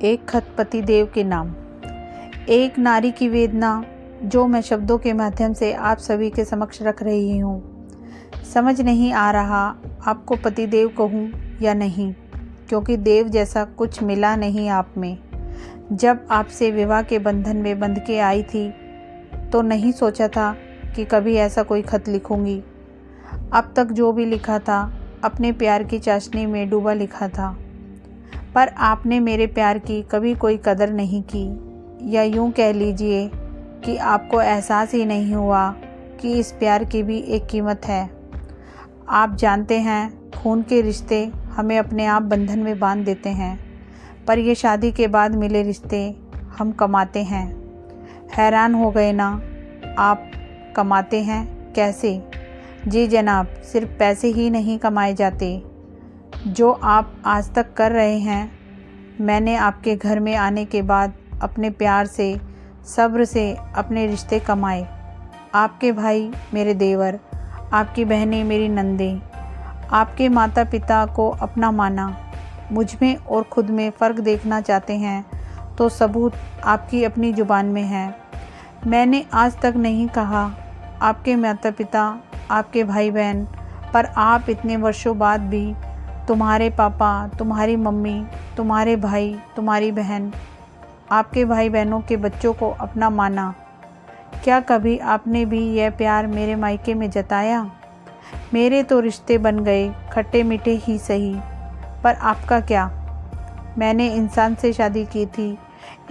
एक खत पति देव के नाम। एक नारी की वेदना जो मैं शब्दों के माध्यम से आप सभी के समक्ष रख रही हूँ। समझ नहीं आ रहा आपको पति देव कहूँ या नहीं, क्योंकि देव जैसा कुछ मिला नहीं आप में। जब आपसे विवाह के बंधन में बंध के आई थी तो नहीं सोचा था कि कभी ऐसा कोई खत लिखूंगी। अब तक जो भी लिखा था अपने प्यार की चाशनी में डूबा लिखा था, पर आपने मेरे प्यार की कभी कोई कदर नहीं की, या यूं कह लीजिए कि आपको एहसास ही नहीं हुआ कि इस प्यार की भी एक कीमत है। आप जानते हैं खून के रिश्ते हमें अपने आप बंधन में बांध देते हैं, पर ये शादी के बाद मिले रिश्ते हम कमाते हैं। हैरान हो गए ना आप? कमाते हैं कैसे? जी जनाब, सिर्फ पैसे ही नहीं कमाए जाते। जो आप आज तक कर रहे हैं, मैंने आपके घर में आने के बाद अपने प्यार से, सब्र से अपने रिश्ते कमाए। आपके भाई मेरे देवर, आपकी बहनें मेरी नंदें, आपके माता पिता को अपना माना। मुझ में और खुद में फ़र्क देखना चाहते हैं तो सबूत आपकी अपनी ज़ुबान में है। मैंने आज तक नहीं कहा आपके माता पिता, आपके भाई बहन, पर आप इतने वर्षों बाद भी तुम्हारे पापा, तुम्हारी मम्मी, तुम्हारे भाई, तुम्हारी बहन, आपके भाई बहनों के बच्चों को अपना माना। क्या कभी आपने भी यह प्यार मेरे मायके में जताया? मेरे तो रिश्ते बन गए खट्टे मीठे ही सही, पर आपका क्या? मैंने इंसान से शादी की थी,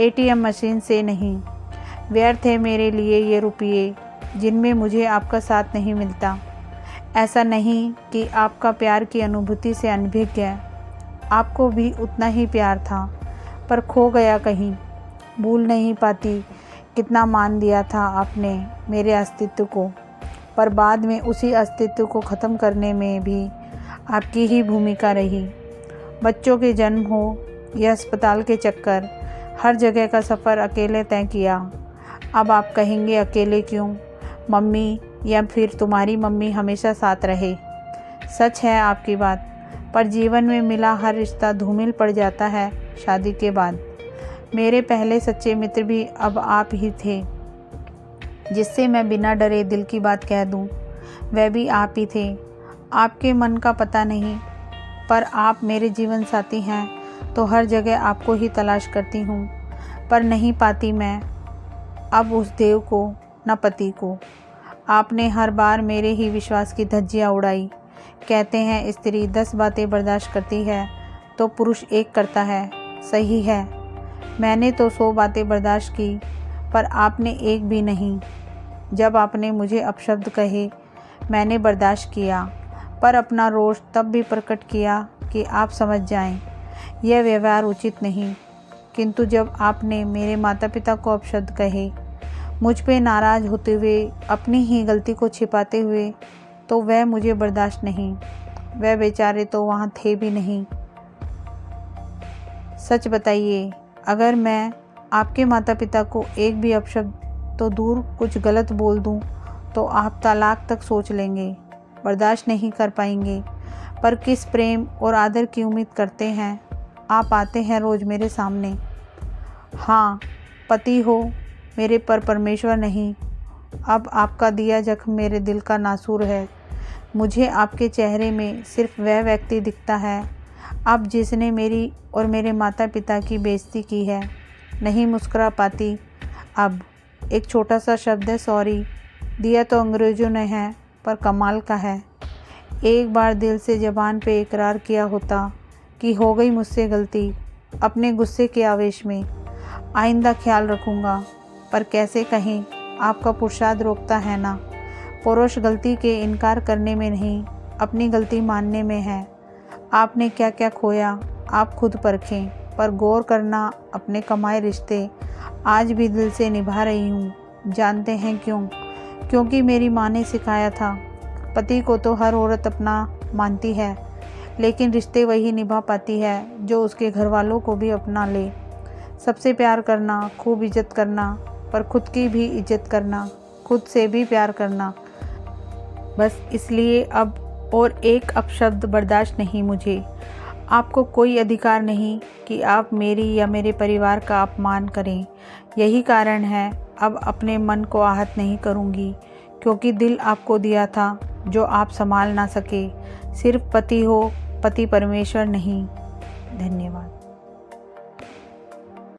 एटीएम मशीन से नहीं। व्यर्थ है मेरे लिए ये रुपये जिनमें मुझे आपका साथ नहीं मिलता। ऐसा नहीं कि आपका प्यार की अनुभूति से अनभिज्ञ है, आपको भी उतना ही प्यार था, पर खो गया कहीं। भूल नहीं पाती कितना मान दिया था आपने मेरे अस्तित्व को, पर बाद में उसी अस्तित्व को ख़त्म करने में भी आपकी ही भूमिका रही। बच्चों के जन्म हो या अस्पताल के चक्कर, हर जगह का सफ़र अकेले तय किया। अब आप कहेंगे अकेले क्यों? मम्मी या फिर तुम्हारी मम्मी हमेशा साथ रहे। सच है आपकी बात, पर जीवन में मिला हर रिश्ता धूमिल पड़ जाता है शादी के बाद। मेरे पहले सच्चे मित्र भी अब आप ही थे, जिससे मैं बिना डरे दिल की बात कह दूं, वह भी आप ही थे। आपके मन का पता नहीं, पर आप मेरे जीवन साथी हैं तो हर जगह आपको ही तलाश करती हूँ, पर नहीं पाती मैं अब उस देव को, न पति को। आपने हर बार मेरे ही विश्वास की धज्जियाँ उड़ाई। कहते हैं स्त्री 10 बातें बर्दाश्त करती है तो पुरुष एक करता है। सही है, मैंने तो 100 बातें बर्दाश्त की, पर आपने एक भी नहीं। जब आपने मुझे अपशब्द कहे मैंने बर्दाश्त किया, पर अपना रोष तब भी प्रकट किया कि आप समझ जाएं, यह व्यवहार उचित नहीं। किंतु जब आपने मेरे माता पिता को अपशब्द कहे, मुझ पे नाराज़ होते हुए, अपनी ही गलती को छिपाते हुए, तो वह मुझे बर्दाश्त नहीं। वह बेचारे तो वहाँ थे भी नहीं। सच बताइए, अगर मैं आपके माता पिता को एक भी अपशब्द तो दूर कुछ गलत बोल दूं, तो आप तलाक तक सोच लेंगे, बर्दाश्त नहीं कर पाएंगे। पर किस प्रेम और आदर की उम्मीद करते हैं? आप आते हैं रोज़ मेरे सामने। हाँ, पति हो मेरे, पर परमेश्वर नहीं। अब आपका दिया जख्म मेरे दिल का नासूर है। मुझे आपके चेहरे में सिर्फ वह व्यक्ति दिखता है अब जिसने मेरी और मेरे माता पिता की बेइज्जती की है। नहीं मुस्कुरा पाती अब। एक छोटा सा शब्द है सॉरी, दिया तो अंग्रेज़ों ने है, पर कमाल का है। एक बार दिल से ज़बान पे इकरार किया होता कि हो गई मुझसे गलती, अपने गुस्से के आवेश में, आइंदा ख्याल रखूँगा। पर कैसे कहें, आपका पुरुषार्थ रोकता है ना। पुरुष गलती के इनकार करने में नहीं, अपनी गलती मानने में है। आपने क्या क्या खोया आप खुद परखें, पर गौर करना अपने कमाए रिश्ते आज भी दिल से निभा रही हूँ। जानते हैं क्यों? क्योंकि मेरी माँ ने सिखाया था, पति को तो हर औरत अपना मानती है, लेकिन रिश्ते वही निभा पाती है जो उसके घर वालों को भी अपना ले। सबसे प्यार करना, खूब इज्जत करना, पर खुद की भी इज्जत करना, खुद से भी प्यार करना। बस इसलिए अब और एक अपशब्द बर्दाश्त नहीं मुझे। आपको कोई अधिकार नहीं कि आप मेरी या मेरे परिवार का अपमान करें। यही कारण है अब अपने मन को आहत नहीं करूँगी, क्योंकि दिल आपको दिया था जो आप संभाल ना सके। सिर्फ पति हो, पति परमेश्वर नहीं। धन्यवाद।